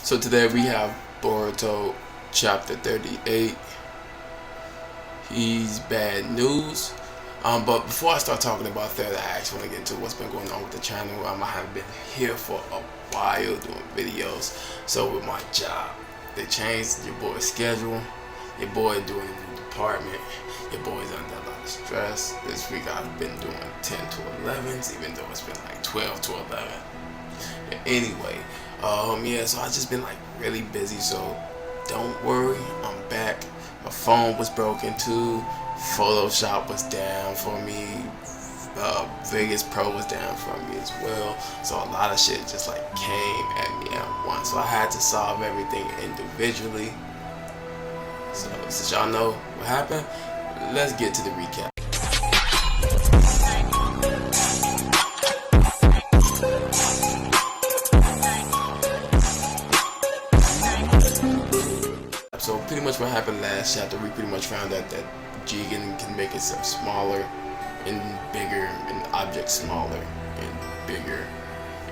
So today we have Boruto chapter 38. He's bad news. But before I start talking about that, I actually want to get into what's been going on with the channel. I have been here for a while doing videos. So with my job, they changed your boy's schedule. Your boy doing a new department. Your boy's under a lot of stress. This week I've been doing 10 to 11s, even though it's been like 12 to 11. But anyway, yeah, so I've just been like really busy, so don't worry, I'm back. My phone was broken too. Photoshop was down for me. Vegas Pro was down for me as well. So a lot of shit just like came at me at once. So I had to solve everything individually. So since y'all know what happened, let's get to the recap. So pretty much what happened last chapter, we pretty much found out that Jigen can make itself smaller and bigger, and objects smaller and bigger.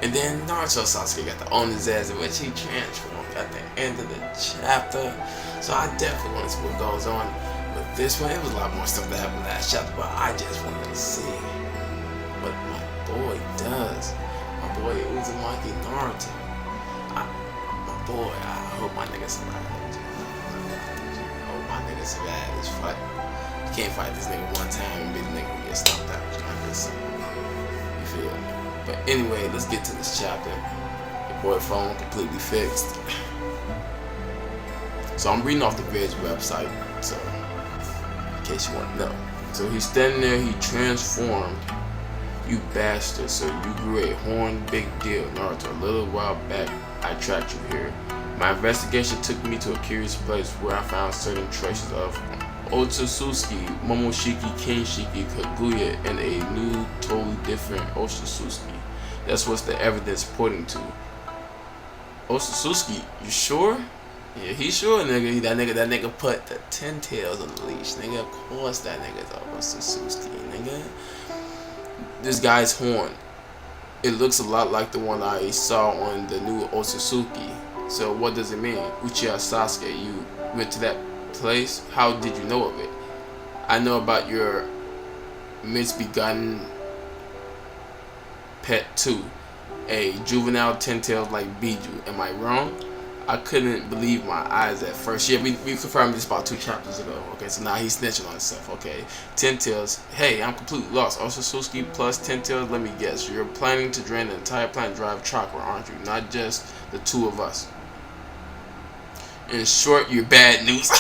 And then Naruto Sasuke got to own his ass, in which he transformed at the end of the chapter. So I definitely want to see what goes on with this one. It was a lot more stuff that happened last chapter, but I just wanted to see what my boy does. My boy Uzumaki Naruto. My boy, I hope my nigga survives. My nigga survive this fight. You can't fight this nigga one time and be the nigga who gets stomped out. You feel me? But anyway, let's get to this chapter. Your boy phone completely fixed. So I'm reading off the Veg website, so in case you want to know. So he's standing there, he transformed. You bastard, so you grew a horn, big deal. Naruto, a little while back, I tracked you here. My investigation took me to a curious place where I found certain traces of Otsutsuki, Momoshiki, Kinshiki, Kaguya, and a new, totally different Otsutsuki. That's what's the evidence pointing to. Otsutsuki, you sure? Yeah, he's sure, nigga. That nigga put the 10 tails on the leash, nigga. Of course that nigga's Otsutsuki, nigga. This guy's horn, it looks a lot like the one I saw on the new Otsutsuki. So what does it mean? Uchiha Sasuke, you went to that place? How did you know of it? I know about your misbegotten pet too. A juvenile 10 tails like Biju. Am I wrong? I couldn't believe my eyes at first. Yeah, we confirmed this about 2 chapters ago. Okay, so now he's snitching on himself. Okay, 10 tails. Hey, I'm completely lost. Otsutsuki plus 10 tails. Let me guess. You're planning to drain the entire planet drive chakra, aren't you? Not just the 2 of us. In short, you're bad news.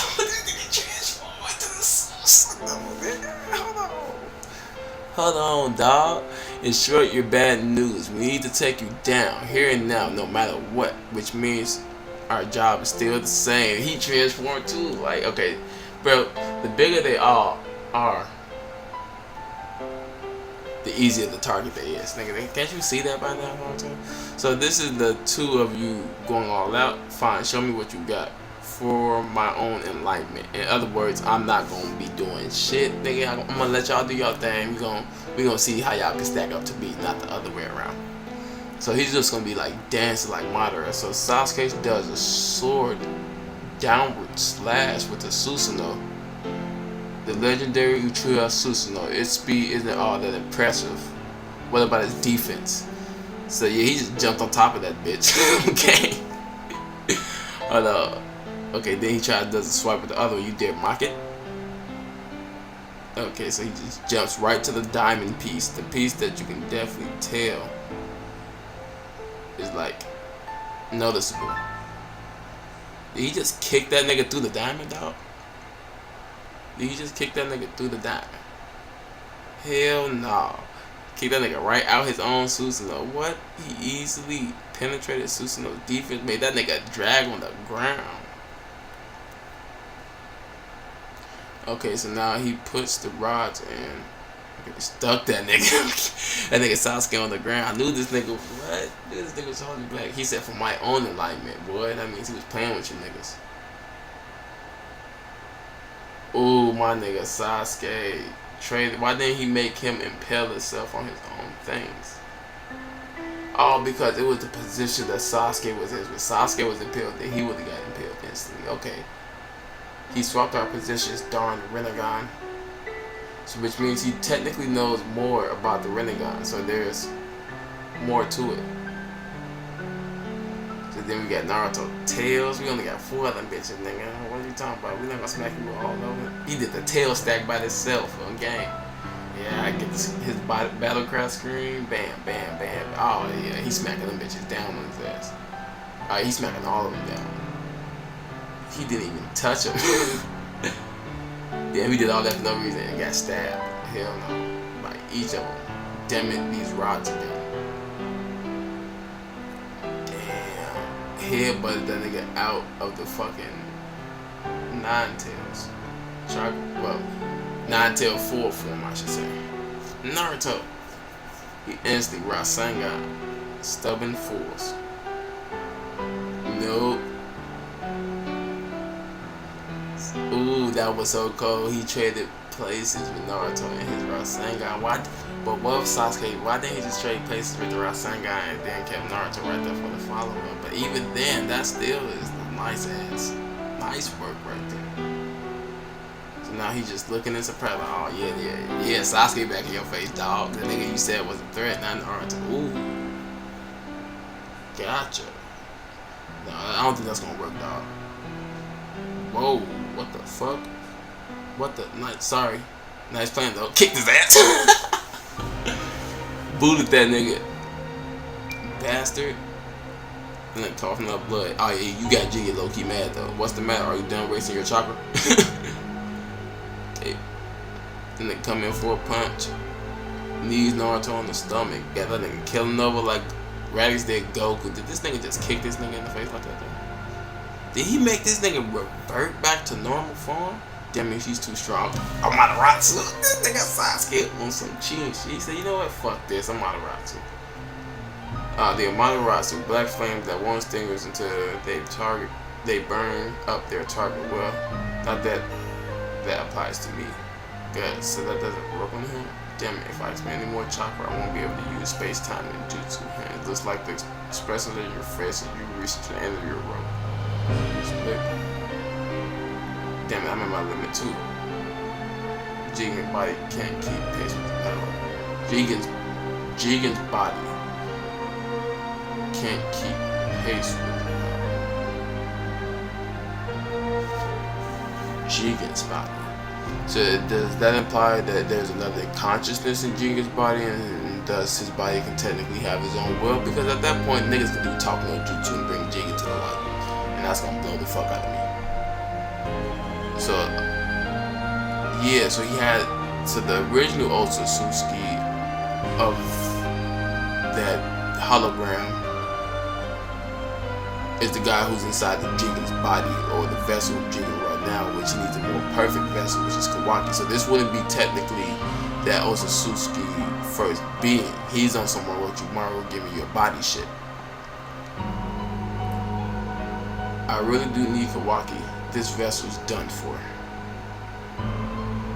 Hold on, dog. In short, you're bad news. We need to take you down here and now, no matter what. Which means our job is still the same. He transformed too. Like, okay, bro. The bigger they all are, the easier the target they is. Nigga, can't you see that by now, Boruto? So this is the 2 of you going all out. Fine, show me what you got for my own enlightenment. In other words, I'm not gonna be doing shit, nigga. I'm gonna let y'all do y'all thing. We gonna see how y'all can stack up to me, not the other way around. So he's just gonna be like dancing like Madara. So Sasuke does a sword downward slash with the Susanoo. The legendary Uchiha Susanoo. Its speed isn't all that impressive. What about his defense? So yeah, he just jumped on top of that bitch. Okay. Okay, then he does a swipe with the other one. You dare mock it? Okay, so he just jumps right to the diamond piece. The piece that you can definitely tell is like noticeable. Did he just kick that nigga through the diamond, dog? Did he just kick that nigga through the diamond? Hell no. Kick that nigga right out his own Susanoo. What? He easily penetrated Susanoo's defense, made that nigga drag on the ground. Okay, so now he puts the rods in. Okay, stuck that nigga. That nigga Sasuke on the ground. I knew this nigga. What? This nigga was holding back. He said, for my own enlightenment, boy. That means he was playing with you niggas. Ooh, my nigga Sasuke. Why didn't he make him impale himself on his own things? All because it was the position that Sasuke was in. When Sasuke was impaled, then he would have got impaled instantly. Okay. He swapped our positions during the Rinnegan. So which means he technically knows more about the Rinnegan. So there's more to it. So then we got Naruto tails. We only got 4 of them bitches, nigga. What are you talking about? We not gonna smack you all over. He did the tail stack by himself on game. Yeah, I get his battle cry screen. Bam, bam, bam. Oh yeah, he's smacking them bitches down on his ass. Alright, he's smacking all of them down. He didn't even touch him. Yeah, he did all that for no reason and got stabbed. Hell no. By each of them. Damn it, these rods again. Damn. Headbutted that nigga out of the fucking Nine Tails. Well, Nine Tail full form, I should say. Naruto. He instantly Rasengan. Stubborn fools. Nope. Ooh, that was so cold. He traded places with Naruto and his Rasengan. Why? But what if Sasuke? Why didn't he just trade places with the Rasengan and then kept Naruto right there for the follow-up? But even then, that still is nice work right there. So now he's just looking in surprise. Like, oh yeah, Sasuke back in your face, dog. The nigga you said was a threat, not Naruto. Ooh, gotcha. No, I don't think that's gonna work, dog. Whoa. What the fuck? What the? Sorry. Nice playing though. Kicked his ass. Booted that nigga. Bastard. And then coughing up blood. Oh yeah, you got Jiggy low-key mad though. What's the matter? Are you done wasting your chakra? Okay. Then they come in for a punch. Knees Naruto on the stomach. Got that nigga killing over like Raditz did Goku. Did this nigga just kick this nigga in the face like that though? Did he make this nigga revert back to normal form? Damn it, she's too strong. I'm Amaterasu. This nigga Sasuke on some cheating shit. He said, you know what? Fuck this. I'm Amaterasu. The Amaterasu, black flames that won't extinguish until they burn up their target. Well, not that applies to me. Good, so that doesn't work on him. Damn it, if I expend any more chakra, I won't be able to use space-time and jutsu. And it looks like the expression in your face as you reach to the end of your rope. Damn it, I'm at my limit too. Jigen's body can't keep pace with the metal. Jigen's body can't keep pace with the metal. Jigen's body. So does that imply that there's another consciousness in Jigen's body, and thus his body can technically have his own will? Because at that point, niggas can do talk no jutsu and bring Jigen to the light. That's gonna blow the fuck out of me. So yeah, so he had the original Otsutsuki of that hologram is the guy who's inside the Jigen's body, or the vessel of Jigen right now, which he needs a more perfect vessel, which is Kawaki. So this wouldn't be technically that Otsutsuki first being. He's on some Orochimaru give me your body shit. I really do need Kawaki. This vessel's done for.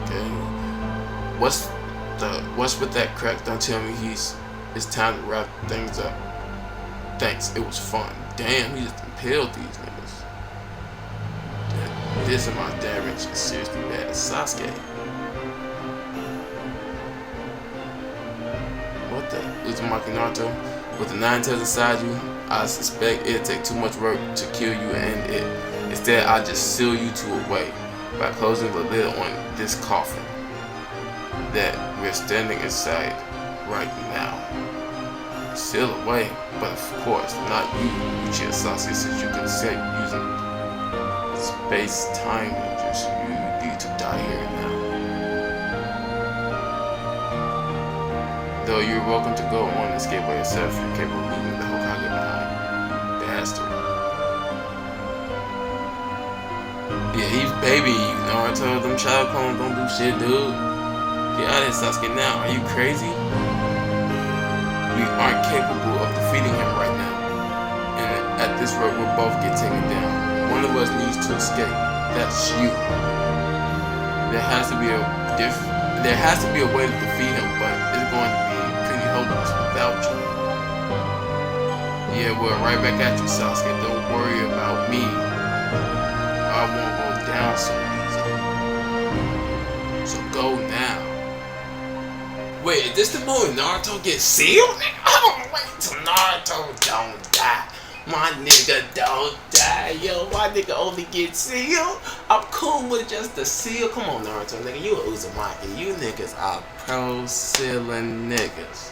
Okay. What's with that crack? Don't tell me it's time to wrap things up. Thanks, it was fun. Damn, he just impaled these niggas. This amount of damage is seriously bad. Sasuke. What the? Uzumaki Naruto? With the 9 tails inside you, I suspect it'd take too much work to kill you and end it. Instead, I'll just seal you two away by closing the lid on this coffin that we're standing inside right now. Seal away, but of course, not you, Uchiha Sasuke, since you can set using space-time just you need to die here now. Though you're welcome to go on and escape by yourself, you're capable of leaving the Hokage behind. Bastard. Yeah, he's baby you, Naruto. Them child clones don't do shit, dude. Get out of here, Sasuke, now. Are you crazy? We aren't capable of defeating him right now. And at this rate, we'll both get taken down. One of us needs to escape. That's you. There has to be a way to defeat him, but it's going to be pretty hopeless without you. Yeah, well, right back at you, Sasuke. Don't worry about me. I won't go down so easy. So go now. Wait, is this the moment Naruto gets sealed? Nigga, I don't wait till Naruto don't die. My nigga don't die, yo. My nigga only gets sealed. I'm cool with just the seal. Come on, Naruto, nigga. You a Uzumaki. You niggas are pro sealing niggas.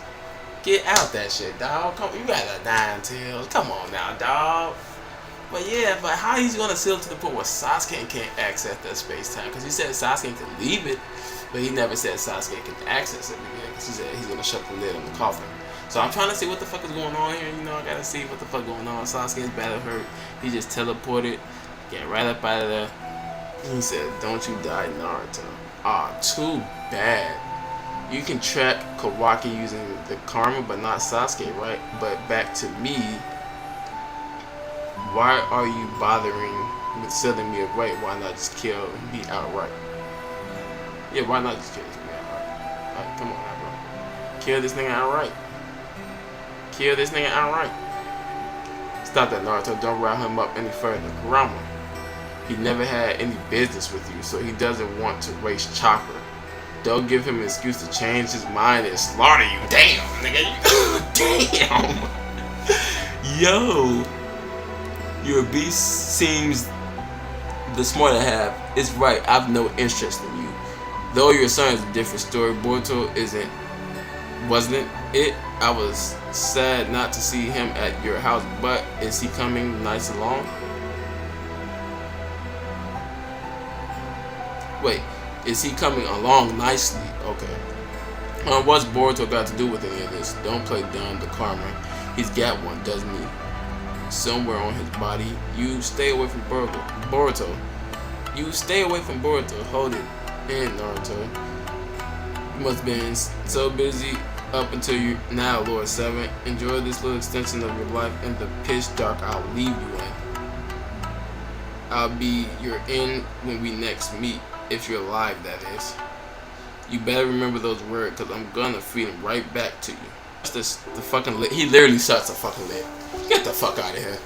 Get out that shit, dog. Come, you got a 9 tails. Come on now, dog. But yeah, but how he's gonna seal to the point where Sasuke can't access that space time? Because he said Sasuke can leave it, but he never said Sasuke can access it again. Because he said he's gonna shut the lid on the coffin. So I'm trying to see what the fuck is going on here. You know, I gotta see what the fuck going on. Sasuke's battle hurt. He just teleported, get right up out of there. He said, "Don't you die, Naruto." Ah, too bad. You can track Kawaki using the karma, but not Sasuke, right? But back to me. Why are you bothering with selling me away? Why not just kill me outright? Yeah, why not just kill this nigga outright? Like, come on now, bro. Kill this nigga outright. Kill this nigga outright. Stop that, Naruto. Don't rile him up any further. Kurama. He never had any business with you, so he doesn't want to waste chakra. Don't give him an excuse to change his mind and slaughter you. Damn, nigga. Damn. Yo. Your beast seems the smart I have. It's right. I've no interest in you. Though your son is a different story. Boruto wasn't it? I was sad not to see him at your house, but is he coming nice along? Wait, is he coming along nicely? Okay. What's Boruto got to do with any of this? Don't play dumb. The karma. He's got one, doesn't he? Somewhere on his body. You stay away from Boruto. You stay away from Boruto. Hold it in, Naruto. You must have been so busy up until you now, Lord 7. Enjoy this little extension of your life in the pitch dark I'll leave you in. I'll be your end when we next meet. If you're alive, that is. You better remember those words, because I'm gonna feed them right back to you. The fucking lid. He literally shuts the fucking lid. Get the fuck out of here.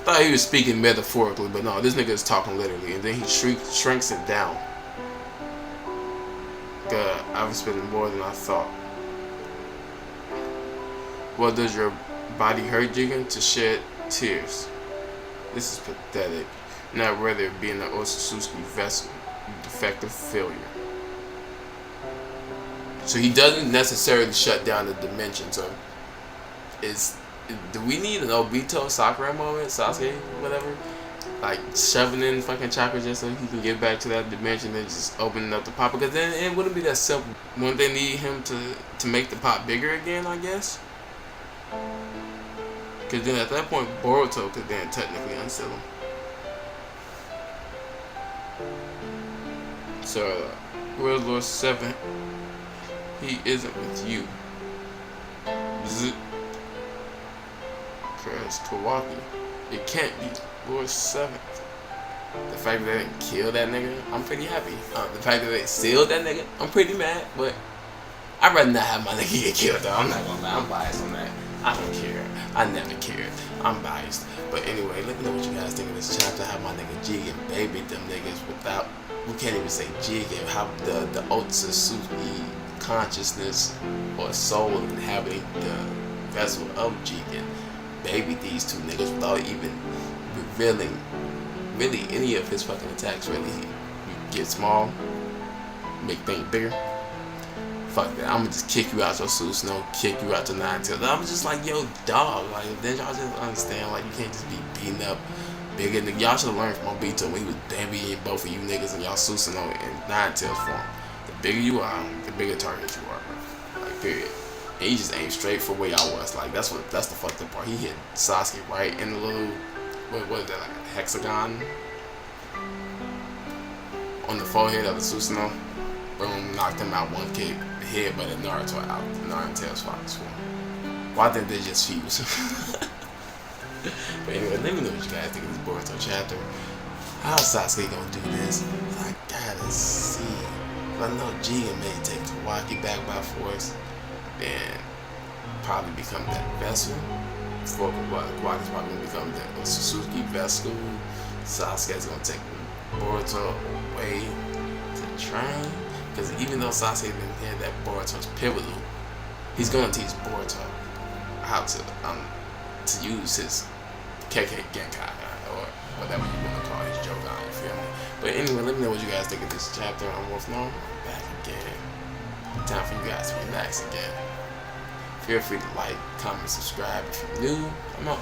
Thought he was speaking metaphorically, but no, this nigga is talking literally, and then he shrinks it down. God, I've spent more than I thought. Well, does your body hurt, Jigen? To shed tears. This is pathetic. Not rather being an Otsutsuki vessel. Defective failure. So he doesn't necessarily shut down the dimension. So do we need an Obito Sakura moment? Sasuke, whatever? Like shoving in fucking chakra just so he can get back to that dimension and just opening up the pop? Because then it wouldn't be that simple. Wouldn't they need him to make the pop bigger again, I guess? Because then at that point Boruto could then technically unseal him. So where's Lord 7? He isn't with you. Cause Kawaki. It can't be Lord 7. The fact that they didn't kill that nigga, I'm pretty happy. The fact that they sealed that nigga, I'm pretty mad. But I'd rather not have my nigga get killed though. I'm not gonna lie, I'm biased on that. I don't care. I never cared. I'm biased. But anyway, let me know what you guys think of this chapter. How my nigga Jigen babied them niggas without, we can't even say Jigen. How the Otsutsuki consciousness or soul inhabiting the vessel of Jigen babied these two niggas without even revealing really any of his fucking attacks. Really, you get small, make things bigger. Fuck that, I'm gonna just kick you out your Susanoo, kick you out your 9 tails. I'm just like, yo, dog, like, then y'all just understand, like, you can't just be beating up bigger niggas. Y'all should have learned from Obito when he was babying both of you niggas in y'all Susanoo and 9 tails form. The bigger you are, the bigger target you are, bro. Like, period. And he just aimed straight for where y'all was. Like, that's the fucked up part. He hit Sasuke right in the little, what is that, like a hexagon? On the forehead of the Susanoo. Boom, knocked him out one kick. Head, but Naruto out. The 9 tails fox form. Why didn't they just fuse? But anyway, let me know what you guys think of this Boruto chapter. How's Sasuke gonna do this? I gotta see. I know Jigen may take Kawaki back by force and probably become that vessel. for Kawaki's probably gonna become the Suzuki vessel. Sasuke's gonna take Boruto away to train, because even though Sasuke didn't hear that Boruto's pivotal, he's gonna teach Boruto how to use his KK Genkai or whatever you want to call his Jogan. You feel me? But anyway, let me know what you guys think of this chapter. I'm Wolf No. I'm back again. Time for you guys to relax again. Feel free to like, comment, subscribe if you're new. I'm out.